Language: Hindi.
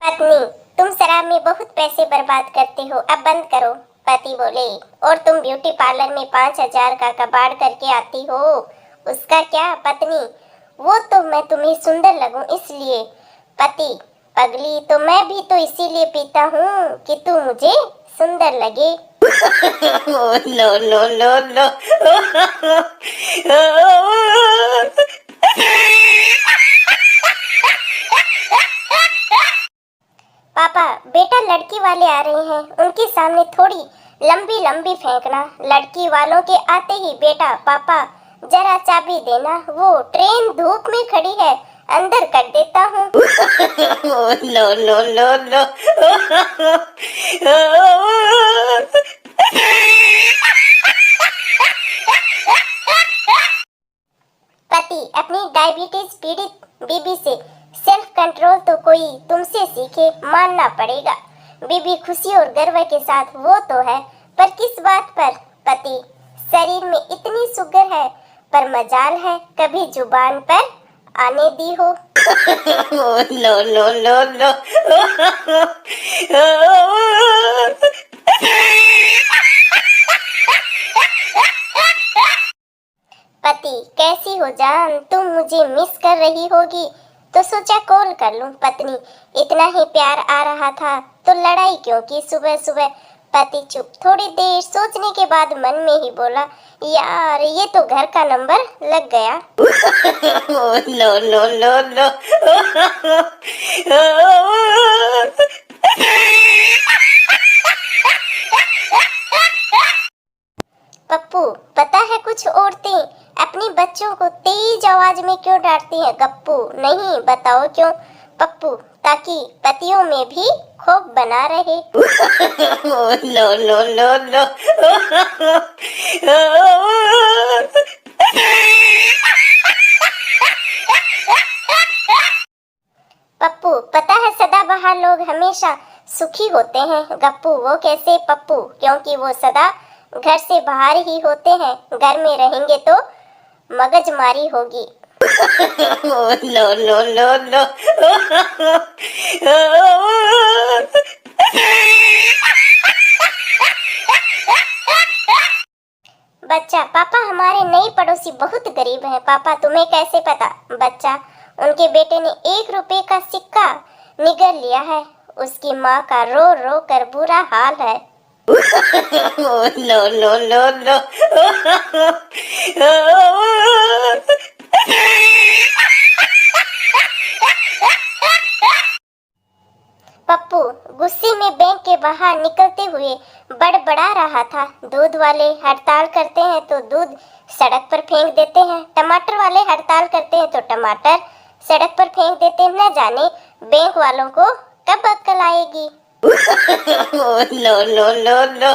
पत्नी, तुम शराब में बहुत पैसे बर्बाद करते हो, अब बंद करो। पति बोले, और तुम ब्यूटी पार्लर में 5,000 का कबाड़ करके आती हो, उसका क्या? पत्नी, वो तो मैं तुम्हें सुंदर लगूं इसलिए। पति, पगली, तो मैं भी तो इसीलिए पीता हूँ कि तू मुझे सुंदर लगे। No no no no. पापा, बेटा लड़की वाले आ रहे हैं, उनके सामने थोड़ी लंबी लंबी फेंकना। लड़की वालों के आते ही बेटा, पापा जरा चाबी देना, वो ट्रेन धूप में खड़ी है, अंदर कर देता हूँ। No no no no. पति, अपनी डायबिटीज पीड़ित बीबी से सेल्फ कंट्रोल तो कोई तुमसे सीखे, मानना पड़ेगा। बीबी खुशी और गर्व के साथ, वो तो है, पर किस बात पर? पति, शरीर में इतनी शुगर है, पर मजाल है कभी जुबान पर आने दी हो। No no no no. पति, कैसी हो जान, तुम मुझे मिस कर रही होगी तो सोचा कॉल कर लूं। पत्नी, इतना ही प्यार आ रहा था तो लड़ाई क्यों की सुबह सुबह? पति चुप। थोड़ी देर सोचने के बाद मन में ही बोला, यार ये तो घर का नंबर लग गया। No no no no. पप्पू, पता है कुछ औरतें अपने बच्चों को तेज आवाज में क्यों डांटती हैं? गप्पू, नहीं, बताओ क्यों? पप्पू, ताकि पतियों में भी खौफ बना रहे। No no no no. पप्पू, पता है सदाबहार लोग हमेशा सुखी होते हैं। गप्पू, वो कैसे? पप्पू, क्योंकि वो सदा घर से बाहर ही होते हैं, घर में रहेंगे तो मगजमारी होगी। No no no no. बच्चा, पापा हमारे नए पड़ोसी बहुत गरीब हैं। पापा, तुम्हें कैसे पता? बच्चा, उनके बेटे ने 1 रुपए का सिक्का निगल लिया है, उसकी माँ का रो रो कर बुरा हाल है। No no no no. पप्पू गुस्से में बैंक के बाहर निकलते हुए बड़बड़ा रहा था, दूध वाले हड़ताल करते हैं तो दूध सड़क पर फेंक देते हैं, टमाटर वाले हड़ताल करते हैं तो टमाटर सड़क पर फेंक देते हैं। न जाने बैंक वालों को कब अक्ल आएगी। No no no no.